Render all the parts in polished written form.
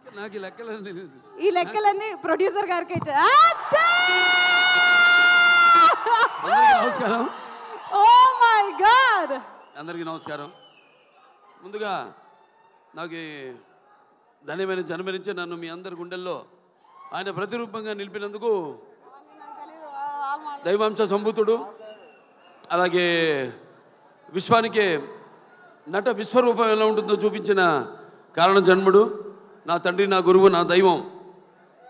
నాకు ఈ లెక్కలన్నీ తెలియదు. ఈ లెక్కలన్నీ ప్రొడ్యూసర్ గారికి నమస్కారం. ఓ మై గాడ్, అందరికీ నమస్కారం. ముందుగా నాకు ధన్యమైన జన్మనిచ్చే నన్ను మీ అందరి గుండెల్లో ఆయన ప్రతిరూపంగా నిలిపినందుకు దైవాంశ సంభూతుడు, అలాగే విశ్వానికే నట విశ్వరూపం ఎలా ఉంటుందో చూపించిన కారణ జన్ముడు, నా తండ్రి, నా గురువు, నా దైవం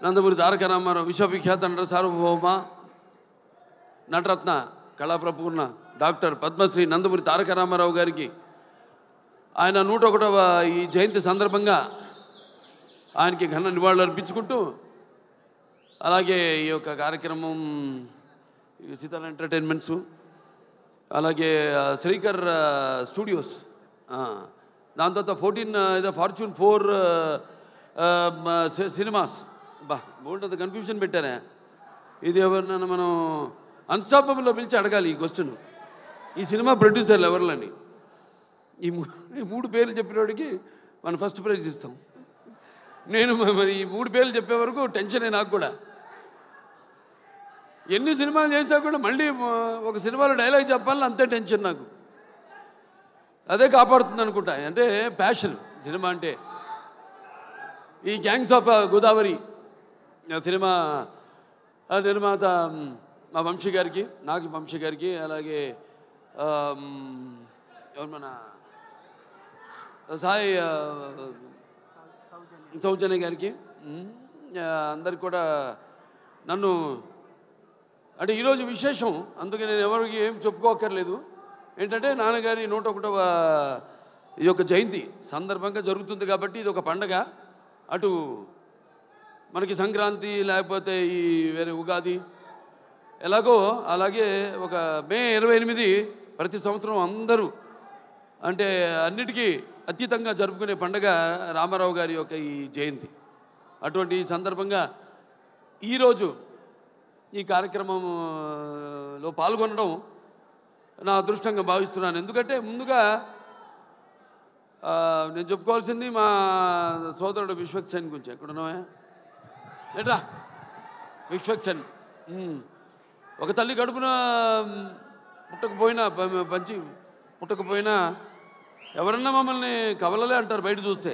నందమూరి తారక రామారావు, విశ్వవిఖ్యాత నట సార్వభౌమ నటరత్న కళాప్రపూర్ణ డాక్టర్ పద్మశ్రీ నందమూరి తారక రామారావు గారికి ఆయన 101వ ఈ జయంతి సందర్భంగా ఆయనకి ఘన నివాళులు అర్పించుకుంటూ, అలాగే ఈ యొక్క కార్యక్రమం సీతాల ఎంటర్టైన్మెంట్స్, అలాగే శ్రీకర్ స్టూడియోస్, దాని తర్వాత 14 ఫార్చ్యూన్ 4 సినిమాస్, బాగుంటుంది, కన్ఫ్యూజన్ పెట్టారా, ఇది ఎవరినైనా మనం అన్స్టాపబుల్లో పిలిచి అడగాలి ఈ క్వశ్చన్. ఈ సినిమా ప్రొడ్యూసర్లు ఎవరిలని ఈ 3 పేర్లు చెప్పినోడికి మనం ఫస్ట్ ప్రైజ్ ఇస్తాం. నేను మరి ఈ 3 పేర్లు చెప్పే వరకు టెన్షనే నాకు కూడా. ఎన్ని సినిమాలు చేసినా కూడా మళ్ళీ ఒక సినిమాలో డైలాగ్ చెప్పాలని అంతే టెన్షన్ నాకు. అదే కాపాడుతుంది అనుకుంటా, అంటే ప్యాషన్ సినిమా అంటే. ఈ గ్యాంగ్స్ ఆఫ్ గోదావరి సినిమా నిర్మాత మా వంశీ గారికి, నాకు వంశీ గారికి, అలాగే ఎవరు మన సాయి సౌజన్య గారికి, అందరికి కూడా నన్ను అంటే ఈరోజు విశేషం, అందుకే నేను ఎవరికి ఏం చెప్పుకోకర్లేదు. ఏంటంటే నాన్నగారి 101వ ఈ యొక్క జయంతి సందర్భంగా జరుగుతుంది కాబట్టి ఇది ఒక పండగ. అటు మనకి సంక్రాంతి, లేకపోతే ఈ వేరే ఉగాది ఎలాగో అలాగే ఒక మే 28 ప్రతి సంవత్సరం అందరూ అంటే అన్నిటికీ అతీతంగా జరుపుకునే పండగ రామారావు గారి యొక్క ఈ జయంతి. అటువంటి సందర్భంగా ఈరోజు ఈ కార్యక్రమంలో పాల్గొనడం నా అదృష్టంగా భావిస్తున్నాను. ఎందుకంటే ముందుగా నేను చెప్పుకోవాల్సింది మా సోదరుడు విశ్వక్సేన్ గురించి. ఎక్కడున్నావా ఏట్రా విశ్వక్సేన్, ఒక తల్లి కడుపున పుట్టకపోయినా ఎవరన్నా మమ్మల్ని కవలలే అంటారు బయట చూస్తే.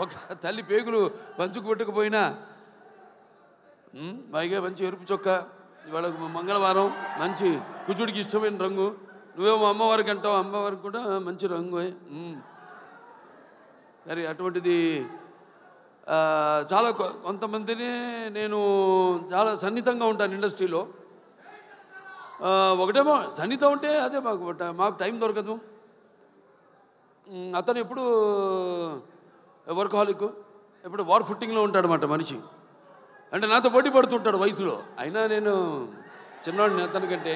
ఒక తల్లి పేగులు పంచుకు పుట్టకపోయినా పైగా మంచి ఎరుపు చొక్క, ఇవాళ మంగళవారం, మంచి కుచుడికి ఇష్టమైన రంగు, నువ్వేమో అమ్మవారికి అంటావు, అమ్మవారికి కూడా మంచి రంగు. మరి అటువంటిది చాలా కొంతమందిని నేను చాలా సన్నిహితంగా ఉంటాను ఇండస్ట్రీలో. ఒకటేమో సన్నిహితం ఉంటే అదే మాకు టైం దొరకదు. అతను ఎప్పుడు వర్కహాలిక్, ఎప్పుడు వార్ ఫుట్టింగ్లో ఉంటాడన్నమాట మనిషి. అంటే నాతో పోటీ పడుతుంటాడు వయసులో. అయినా నేను చిన్నవాడిని అతనికంటే,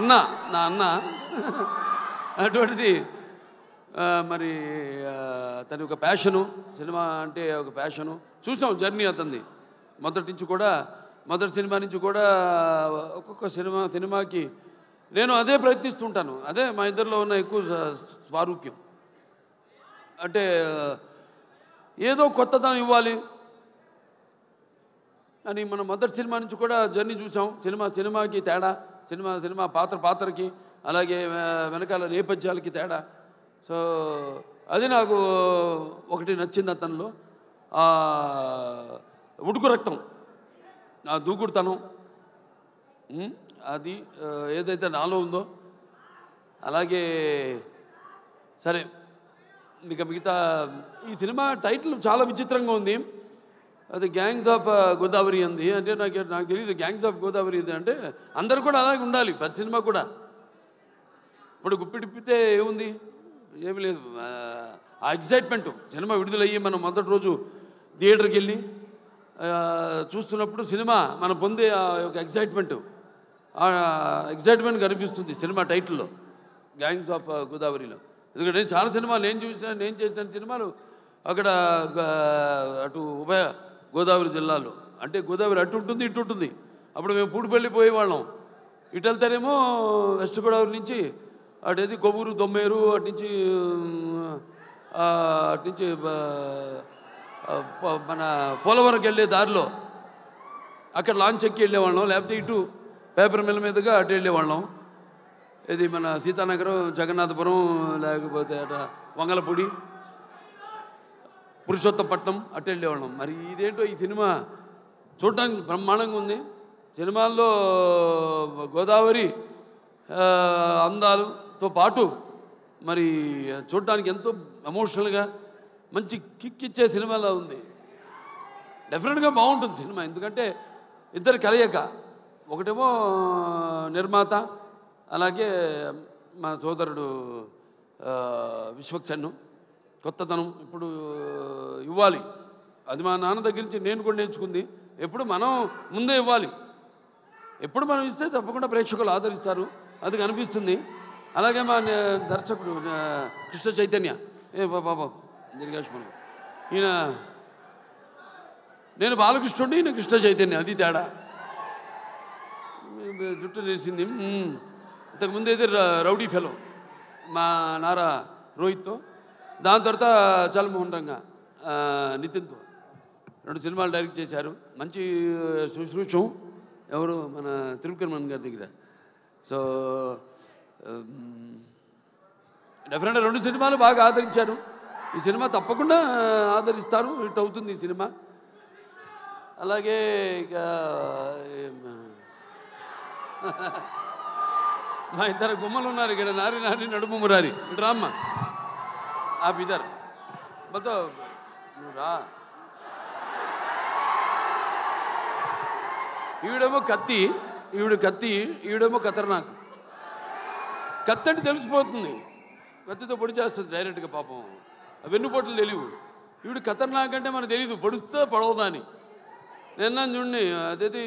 నా అన్న అటువంటిది. మరి అతని ఒక ప్యాషను, సినిమా అంటే ఒక ప్యాషను. చూసాం జర్నీ అతనిది మొదటి సినిమా నుంచి కూడా ఒక్కొక్క సినిమాకి నేను అదే ప్రయత్నిస్తుంటాను. అదే మా ఇద్దరిలో ఉన్న ఎక్కువ స్వారూప్యం. అంటే ఏదో కొత్తదనం ఇవ్వాలి అని మనం మొదటి సినిమా నుంచి కూడా జర్నీ చూసాం. సినిమాకి తేడా, సినిమా పాత్రకి, అలాగే వెనకాల నేపథ్యాలకి తేడా. సో అది నాకు ఒకటి నచ్చింది అతనిలో, ఉడుకు రక్తం, ఆ దూకుడుతనం, అది ఏదైతే నాలో ఉందో. అలాగే సరే, ఇక మిగతా ఈ సినిమా టైటిల్ చాలా విచిత్రంగా ఉంది. అది గ్యాంగ్స్ ఆఫ్ గోదావరి అంది. అంటే నాకు తెలియదు గ్యాంగ్స్ ఆఫ్ గోదావరి ఇది అంటే. అందరు కూడా అలాగే ఉండాలి ప్రతి సినిమా కూడా. ఇప్పుడు గుప్పిడిప్పితే ఏముంది, ఏమి లేదు. ఆ ఎగ్జైట్మెంట్, సినిమా విడుదలయ్యి మనం మొదటి రోజు థియేటర్కి వెళ్ళి చూస్తున్నప్పుడు సినిమా మనం పొందే ఆ యొక్క ఎగ్జైట్మెంట్ కనిపిస్తుంది సినిమా టైటిల్లో, గ్యాంగ్స్ ఆఫ్ గోదావరిలో. ఎందుకంటే నేను చాలా సినిమాలు నేను చేసిన సినిమాలు అక్కడ అటు ఉభయ గోదావరి జిల్లాలో, అంటే గోదావరి అటు ఉంటుంది ఇటు ఉంటుంది. అప్పుడు మేము పూడిపల్లి పోయేవాళ్ళం. ఇటు వెళ్తారేమో వెస్ట్ గోదావరి నుంచి అటేది కొవ్వూరు, దొమ్మేరు, అటు నుంచి అటు నుంచి మన పోలవరంకి వెళ్ళే దారిలో అక్కడ లాంచ్ ఎక్కి వెళ్ళేవాళ్ళం, లేకపోతే ఇటు పేపర్ మిల్ మీదుగా అటు వెళ్ళేవాళ్ళం. ఇది మన సీతానగరం, జగన్నాథపురం, లేకపోతే అట వంగలపూడి, పురుషోత్తపట్నం అటు వెళ్ళేవాళ్ళం. మరి ఇదేంటో ఈ సినిమా చూడటానికి బ్రహ్మాండంగా ఉంది. సినిమాల్లో గోదావరి అందాలతో పాటు మరి చూడటానికి ఎంతో ఎమోషనల్గా మంచి కిక్ ఇచ్చే సినిమాలో ఉంది. డెఫినెట్గా బాగుంటుంది సినిమా. ఎందుకంటే ఇద్దరు కలయిక, ఒకటేమో నిర్మాత, అలాగే మా సోదరుడు విశ్వక్సేన్. కొత్తదనం ఇప్పుడు ఇవ్వాలి, అది మా నాన్న దగ్గర నుంచి నేను కూడా నేర్చుకుంది. ఎప్పుడు మనం ముందే ఇవ్వాలి, ఎప్పుడు మనం ఇస్తే తప్పకుండా ప్రేక్షకులు ఆదరిస్తారు, అది కనిపిస్తుంది. అలాగే మా దర్శకుడు కృష్ణ చైతన్య, బాబా దీర్ఘాష్మను, ఈయన నేను బాలకృష్ణుడిని, ఈయన కృష్ణ చైతన్య, అది తేడా. జుట్టు వేసింది. ఇంతకుముందు అయితే రౌడీ ఫెలో మా నారా రోహిత్తో, దాని తర్వాత చలమోహన్ రంగా నితిన్తో 2 సినిమాలు డైరెక్ట్ చేశారు. మంచి శుశ్రూషం ఎవరు మన త్రివిక్రమన్ గారి దగ్గర. సో డెఫినెట్గా 2 సినిమాలు బాగా ఆదరించారు. ఈ సినిమా తప్పకుండా ఆదరిస్తారు, హిట్ అవుతుంది ఈ సినిమా. అలాగే ఇక మా ఇద్దరు గుమ్మలు ఉన్నారు ఇక్కడ, నారి నారి నడుము మురారి. ఇటు రామ్మ, ఆ ఇద్దరు మొత్తం నువ్వు రా. ఈవిడేమో కత్తి, ఈవిడేమో ఖతర్నాక్. కత్తి అంటే తెలిసిపోతుంది, కత్తితో పొడి చేస్తుంది డైరెక్ట్గా. పాపం వెన్నుపోట్లు తెలియవు. ఈవిడ ఖతర్నాక్ అంటే మనకు తెలియదు, పొడుస్తుందో పొడవదా అని. నిన్న చూడండి, అదేది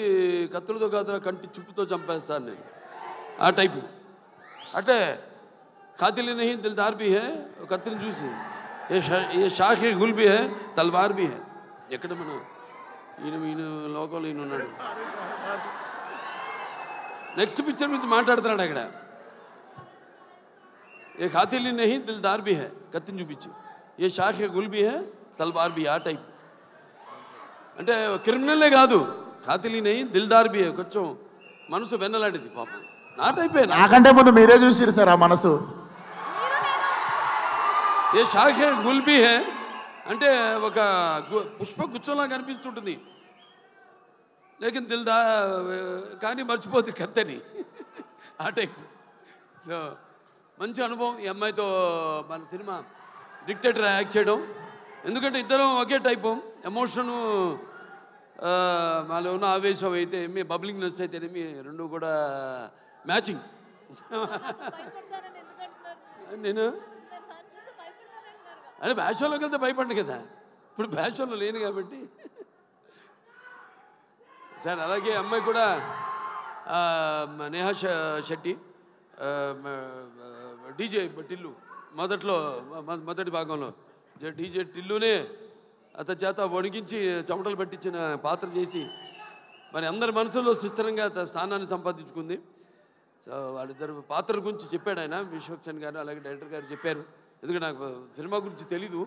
కత్తులతో కాదు కంటి చుప్పుతో చంపేస్తాను నేను, ఆ టైపు. అంటే ఖాతిల్ నహీ దిల్దార్ భీ హై, కత్తిని చూసి ఏ షాఖే గుల్ భీ హై, తల్వార్ భీ హై. ఎక్కడ మన ఈయన లోకంలో ఈయన ఉన్నాడు. నెక్స్ట్ పిక్చర్ గురించి మాట్లాడుతున్నాడు అక్కడ. ఏ ఖాతిల్ నహీ దిల్దార్ భీ హై, కత్తిని చూపించి, ఏ షాఖే గుల్ భీ హై, తల్వార్ భీ, ఆ టైప్. అంటే క్రిమినల్లే కాదు, ఖాతిల్ నహీ దిల్దార్ భీ హై, కొంచెం మనసు వెన్నలాంటిది పాపం. నా టైపే. నాకంటే ముందు మీరే చూసిరు సార్ ఆ మనసు. ఏ షాఖే గుల్ భీ హై అంటే ఒక పుష్ప గుచ్చంలా కనిపిస్తుంటుంది, లేకిన్ దిల్దా కానీ మర్చిపోతుంది కత్తని, ఆ టైప్. సో మంచి అనుభవం ఈ అమ్మాయితో మన సినిమా డిక్టేటర్ యాక్ట్ చేయడం. ఎందుకంటే ఇద్దరం ఒకే టైపు, ఎమోషను మాలో ఉన్న ఆవేశం అయితే ఏమి, బబ్లింగ్నెస్ అయితే ఏమి, రెండు కూడా మ్యాచింగ్. నేను అంటే బ్యాషోలోకి వెళ్తే భయపడ్డు కదా, ఇప్పుడు బ్యాషోలో లేను కాబట్టి. సార్ అలాగే అమ్మాయి కూడా నేహా శెట్టి, డీజే టిల్లు, మొదటి భాగంలో డీజే టిల్లునే అతని చేత వణికించి చెమటలు పట్టించిన పాత్ర చేసి మరి అందరి మనసుల్లో సుస్థిరంగా స్థానాన్ని సంపాదించుకుంది. సో వాళ్ళిద్దరు పాత్ర గురించి చెప్పాడు ఆయన, విశ్వక్సేన్ గారు అలాగే డైరెక్టర్ గారు చెప్పారు. ఎందుకంటే నాకు సినిమా గురించి తెలీదు.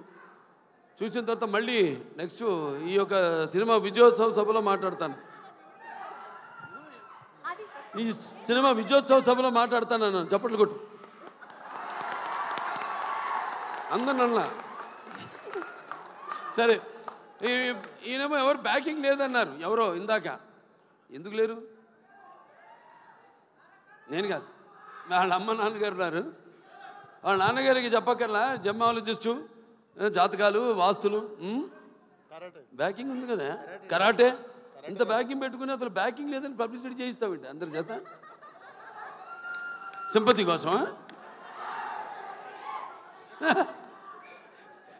చూసిన తర్వాత మళ్ళీ నెక్స్ట్ ఈ యొక్క సినిమా విజయోత్సవ సభలో మాట్లాడతాను, ఈ సినిమా విజయోత్సవ సభలో మాట్లాడతాను. చప్పట్లు కొట్టు అందరినన్నా. సరే, ఈయనేమో ఎవరు బ్యాకింగ్ లేదన్నారు, ఎవరో ఇందాక. ఎందుకు లేరు? నేను కాదు, వాళ్ళ అమ్మ నాన్నగారు ఉన్నారు. వాళ్ళ నాన్నగారికి చెప్పక్కర్లా, జెమ్మాలజిస్టు, జాతకాలు, వాస్తులు, బ్యాకింగ్ ఉంది కదా, కరాటే. ఇంత బ్యాకింగ్ పెట్టుకుని అసలు బ్యాకింగ్ లేదని పబ్లిసిటీ చేయిస్తామండి అందరి చేత, సింపతి కోసం.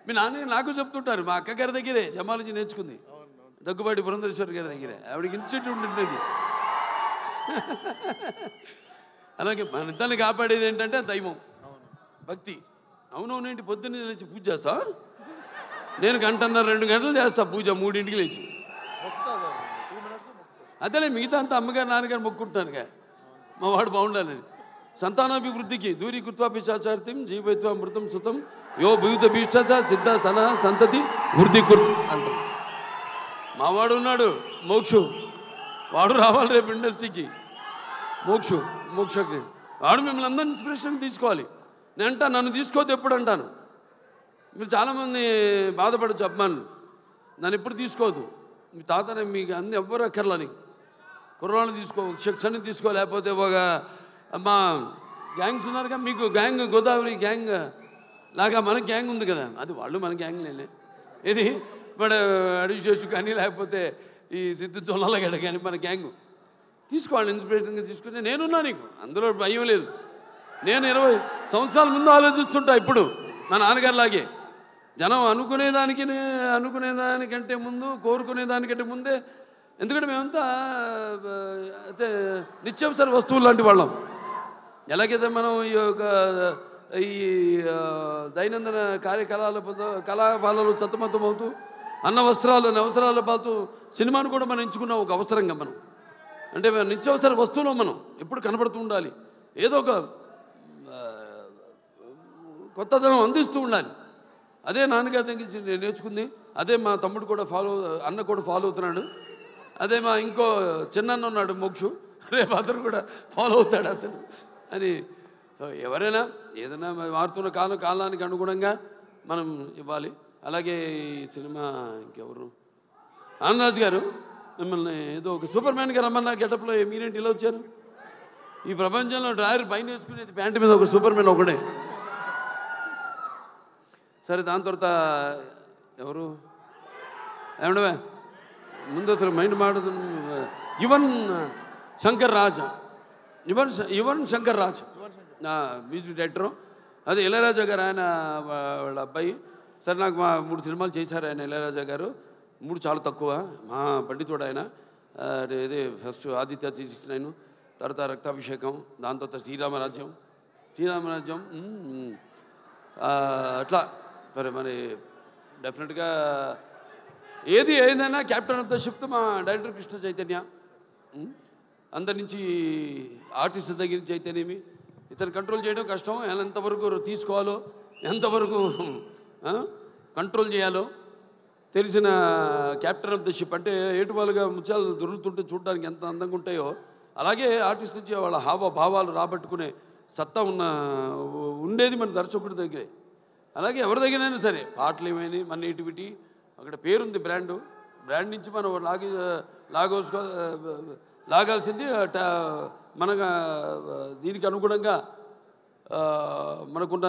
మీ నాన్న నాకు చెప్తుంటారు, మా అక్క గారి దగ్గరే జమాలజీ నేర్చుకుంది, దగ్గుబాటి పురంధరేశ్వరి గారి దగ్గరే. ఆవిడకి ఇన్స్టిట్యూట్ ఉంటుంది. అలాగే మన ఇద్దరిని కాపాడేది ఏంటంటే దైవం, భక్తి. అవునవునేంటి, పొద్దున్నే లేచి పూజ చేస్తా నేను, 1.5-2 గంటలు చేస్తా పూజ, 3ంటికి లేచి. అదేలే మిగతా అంతా అమ్మగారు నాన్నగారు మొక్కుంటున్నానుగా, మా వాడు బాగుండాలని. సంతానాభివృద్ధికి దూరీకృత్వా పిశాచార్తిం జీవైత్వా మృతం సుతం యో భూత భీష్ట సిద్ధ సన సంతతి వృద్ధి కుర్తు అంటారు. మావాడు ఉన్నాడు మోక్షు, వాడు రావాలి రేపు ఇండస్ట్రీకి. మోక్షకి వాడు మిమ్మల్ని అందరినీ ఇన్స్పిరేషన్ తీసుకోవాలి. నేను అంటా నన్ను తీసుకోవద్దు ఎప్పుడు అంటాను. మీరు చాలామంది బాధపడచ్చు అభిమానులు, నన్ను ఎప్పుడు తీసుకోవద్దు. మీ తాతనే మీకు అన్ని ఎవ్వరు అక్కర్లని కుర్రాళ్ళు తీసుకో, శిక్షణ తీసుకో, లేకపోతే ఒక మా గ్యాంగ్స్ ఉన్నారుగా మీకు గ్యాంగ్, గోదావరి గ్యాంగ్ లాగా మన గ్యాంగ్ ఉంది కదా, అది వాళ్ళు మన గ్యాంగ్లేనే. ఇది మన అడివిశేషు కానీ లేకపోతే ఈ సిద్ధు జొన్నలగడ్డ కానీ మన గ్యాంగ్ తీసుకోవాలి. ఇన్స్పిరేషన్గా తీసుకుని నేనున్నా, నీకు అందులో భయం లేదు. నేను 20 సంవత్సరాల ముందు ఆలోచిస్తుంటా. ఇప్పుడు మా నాన్నగారిలాగే జనం అనుకునేదానికంటే ముందు, కోరుకునేదానికంటే ముందే. ఎందుకంటే మేమంతా అయితే నిత్యావసర వస్తువులు లాంటి వాళ్ళం. ఎలాగైతే మనం ఈ దైనందిన కళాపాలలో సతమతమవుతూ అన్న అవసరాలు పాతూ సినిమాను కూడా మనం ఎంచుకున్నాం ఒక అవసరంగా. మనం అంటే నిత్యావసర వస్తువులో మనం ఎప్పుడు కనపడుతూ ఉండాలి, ఏదో ఒక కొత్తదనం అందిస్తూ ఉండాలి. అదే నాన్నగారి దగ్గర నేను నేర్చుకుంది. అదే మా తమ్ముడు కూడా అన్న కూడా ఫాలో అవుతున్నాడు. అదే మా ఇంకో చిన్న ఉన్నాడు మోక్షు, రేపు అతను కూడా ఫాలో అవుతాడు అతను అని. సో ఎవరైనా ఏదైనా మారుతున్న కాలానికి అనుగుణంగా మనం ఇవ్వాలి. అలాగే ఈ సినిమా ఇంకెవరు ఆనందరాజు గారు మిమ్మల్ని ఏదో ఒక సూపర్ మ్యాన్గా రమ్మన్న గెటప్లో మీరేంటి ఇలా వచ్చారు? ఈ ప్రపంచంలో డ్రాయర్ పైన వేసుకునేది ప్యాంటు మీద ఒక సూపర్ మ్యాన్ ఒకడే. సరే, దాని తర్వాత ఎవరు ఏమండవే ముందు అసలు మైండ్ మాడదు. Yuvan Shankar Raj music director. అదే ఇళయరాజా గారు, ఆయన వాళ్ళ అబ్బాయి. సరే, నాకు మా 3 సినిమాలు చేశారు ఆయన ఇళయరాజా గారు. 3 చాలా తక్కువ. మా పండితుడు ఆయన. ఇది ఫస్ట్ ఆదిత్య 369, తర్వాత రక్తాభిషేకం, దాని తర్వాత శ్రీరామరాజ్యం అట్లా. మరి డెఫినెట్గా ఏదైనా క్యాప్టెన్ ఆఫ్ ద షిప్ మా డైరెక్టర్ కృష్ణ చైతన్య. అందరి నుంచి ఆర్టిస్ట్ దగ్గర నుంచి అయితేనేమి ఇతను కంట్రోల్ చేయడం కష్టం. ఎంతవరకు తీసుకోవాలో, ఎంతవరకు కంట్రోల్ చేయాలో తెలిసిన క్యాప్టెన్ ఆఫ్ ద షిప్. అంటే ఏటువాలుగా ముత్యాలు దొరుకుతుంటే చూడడానికి ఎంత అందంగా ఉంటాయో, అలాగే ఆర్టిస్ట్ నుంచి వాళ్ళ హావభావాలు రాబట్టుకునే సత్తా ఉండేది మన దర్శకుడి దగ్గరే. అలాగే ఎవరి దగ్గరైనా సరే పాటలు ఏమైనా మన నేటివిటీ అక్కడ పేరుంది, బ్రాండ్ నుంచి మనం లాగాల్సింది మన దీనికి అనుగుణంగా మనకున్న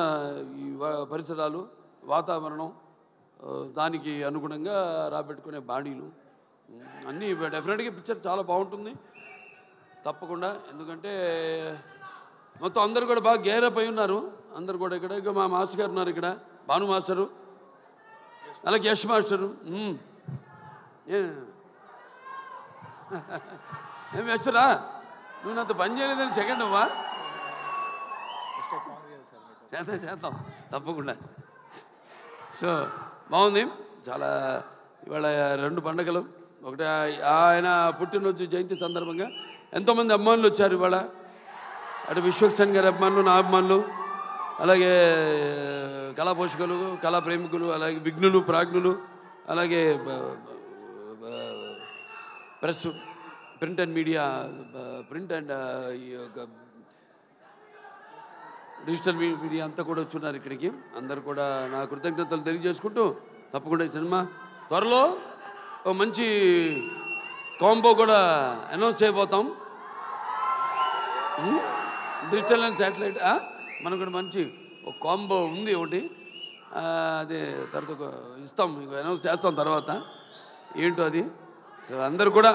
ఈ పరిసరాలు, వాతావరణం, దానికి అనుగుణంగా రాబెట్టుకునే బాడీలు అన్నీ. డెఫినెట్గా పిక్చర్ చాలా బాగుంటుంది తప్పకుండా. ఎందుకంటే మొత్తం అందరూ కూడా బాగా గేరప్ అయి ఉన్నారు. అందరు కూడా ఇక్కడ మా మాస్టర్ గారు ఉన్నారు, ఇక్కడ భాను మాస్టరు, అలాగే యశ్ మాస్టరు. ఏం యశ్రా, నువ్వు నాతో పని చేయలేదని సెకండ్ అవ్వా? చేద్దాం తప్పకుండా. సో బాగుంది చాలా. ఇవాళ 2 పండుగలు. ఒకటి ఆయన పుట్టినరోజు జయంతి సందర్భంగా ఎంతోమంది అభిమానులు వచ్చారు ఇవాళ. అటు విశ్వక్సేన్ గారి అభిమానులు, నా అభిమానులు, అలాగే కళా పోషకులు, కళా ప్రేమికులు, అలాగే విఘ్నులు, ప్రాజ్ఞులు, అలాగే press, print and media, print and ఈ యొక్క డిజిటల్ మీడియా అంతా కూడా వచ్చున్నారు ఇక్కడికి. అందరు కూడా నా కృతజ్ఞతలు తెలియజేసుకుంటూ తప్పకుండా ఈ సినిమా త్వరలో ఒక మంచి కాంబో కూడా అనౌన్స్ చేయబోతాం. డిజిటల్ అండ్ శాటిలైట్ మనకు కూడా మంచి ఒక కాంబో ఉంది ఒకటి. అదే తర్వాత ఇస్తాం, అనౌన్స్ చేస్తాం తర్వాత ఏంటో అది. అందరు కూడా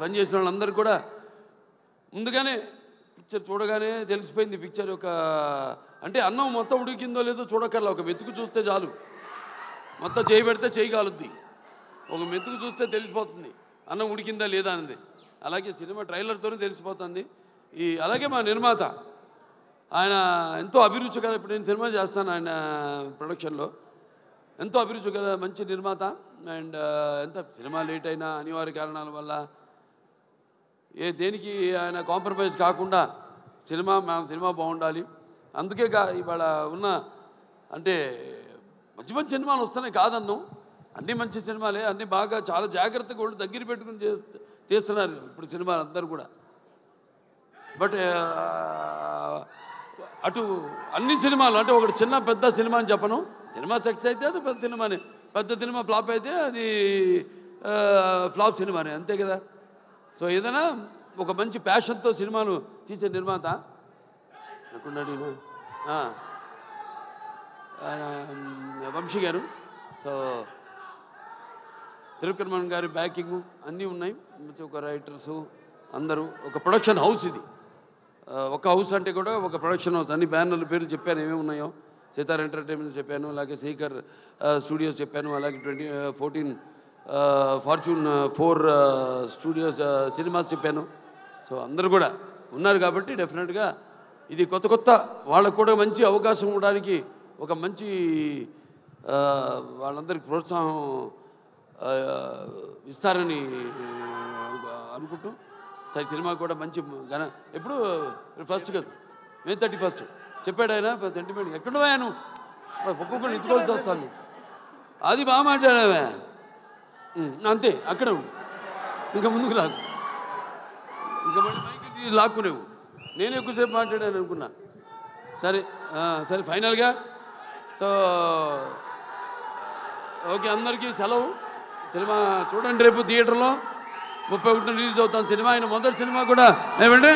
పనిచేసిన వాళ్ళందరూ కూడా ముందుగానే పిక్చర్ చూడగానే తెలిసిపోయింది. పిక్చర్ యొక్క అంటే అన్నం మొత్తం ఉడికిందో లేదో చూడక్కర్లా, ఒక మెతుకు చూస్తే చాలు. మొత్తం చేయి పెడితే చేయి కాలుద్ది, ఒక మెతుకు చూస్తే తెలిసిపోతుంది అన్నం ఉడికిందా లేదా అనేది. అలాగే సినిమా ట్రైలర్తోనే తెలిసిపోతుంది. అలాగే మా నిర్మాత ఆయన ఎంతో అభిరుచి గల, ఇప్పుడు నేను సినిమా చేస్తాను ఆయన ప్రొడక్షన్లో, ఎంతో అభిరుచి గల మంచి నిర్మాత. అండ్ ఎంత సినిమా లేట్ అయినా అనివార్య కారణాల వల్ల దేనికి ఆయన కాంప్రమైజ్ కాకుండా సినిమా బాగుండాలి. అందుకే ఇవాళ ఉన్న అంటే మంచి మంచి సినిమాలు వస్తున్నాయి కాదన్నాం, అన్నీ మంచి సినిమాలే, అన్నీ బాగా చాలా జాగ్రత్తగా వాళ్ళు దగ్గర పెట్టుకుని చేస్తున్నారు ఇప్పుడు సినిమాలు అందరూ కూడా. బట్ అటు అన్ని సినిమాలు అంటే ఒకటి చిన్న పెద్ద సినిమా అని చెప్పను, సినిమా సక్సెస్ అయితే అది పెద్ద సినిమానే, పెద్ద సినిమా ఫ్లాప్ అయితే అది ఫ్లాప్ సినిమానే, అంతే కదా. సో ఏదైనా ఒక మంచి ప్యాషన్తో సినిమాలు తీసే నిర్మాత ఎక్కడున్నాడు వంశీ గారు. సో తిరుక్కర్మన్ గారి బ్యాకింగ్ అన్నీ ఉన్నాయి, ఒక రైటర్సు అందరూ, ఒక ప్రొడక్షన్ హౌస్ ఇది. ఒక హౌస్ అంటే కూడా ఒక ప్రొడక్షన్ హౌస్, అన్ని బ్యానర్ల పేర్లు చెప్పాను ఏమేమి ఉన్నాయో. సితార్ ఎంటర్టైన్మెంట్ చెప్పాను, అలాగే శ్రీకర్ స్టూడియోస్ చెప్పాను, అలాగే 14 ఫార్చ్యూన్ 4 స్టూడియోస్ సినిమాస్ చెప్పాను. సో అందరూ కూడా ఉన్నారు కాబట్టి డెఫినెట్గా ఇది కొత్త వాళ్ళకు కూడా మంచి అవకాశం ఇవ్వడానికి ఒక మంచి వాళ్ళందరికీ ప్రోత్సాహం ఇస్తారని అనుకుంటూ సరే సినిమా కూడా మంచి ఎప్పుడు ఫస్ట్ కదా May 31 చెప్పాడు ఆయన సెంటిమెంట్. ఎక్కడున్నాను ఒక్కొక్కరు ఎత్తుకోవాల్సి వస్తాను, అది బాగా మాట్లాడావే అంతే, అక్కడ ఇంకా ముందుకు లాగు, ఇంకా మళ్ళీ మైకి లాక్కునేవు. నేను ఎక్కువసేపు మాట్లాడాను అనుకున్నా. సరే సరే ఫైనల్గా సో ఓకే, అందరికీ సెలవు. సినిమా చూడండి, రేపు థియేటర్లో 31 రిలీజ్ అవుతాను సినిమా. ఆయన మొదటి సినిమా కూడా ఏమంటే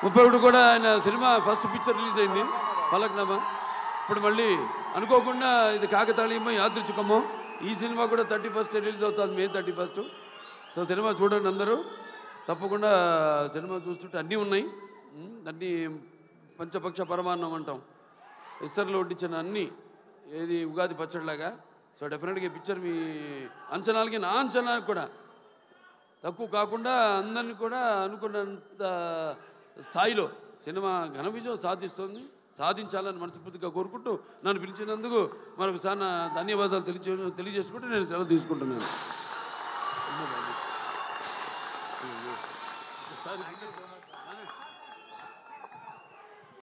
31 కూడా ఆయన సినిమా ఫస్ట్ పిక్చర్ రిలీజ్ అయింది ఫలక్నామా. ఇప్పుడు మళ్ళీ అనుకోకుండా ఇది కాకతాళీయమో యాదృచ్ఛికమో ఈ సినిమా కూడా 31 రిలీజ్ అవుతుంది, May 31. సో సినిమా చూడండి అందరూ తప్పకుండా. సినిమా చూస్తుంటే అన్నీ ఉన్నాయి, అన్నీ పంచపక్ష పరమాన్నం అంటాం, ఇస్తర్లో వడ్డించిన అన్నీ, ఏది ఉగాది పచ్చడిలాగా. సో డెఫినెట్గా ఈ పిక్చర్ మీ అంచనాలకి నా అంచనాలకు కూడా తక్కువ కాకుండా అందరినీ కూడా అనుకున్నంత స్థాయిలో సినిమా ఘన విజయం సాధించాలని మనస్ఫూర్తిగా కోరుకుంటూ నన్ను పిలిచినందుకు మరొకసారి నా ధన్యవాదాలు తెలియజేసుకుంటూ నేను సెలవు తీసుకుంటున్నాను.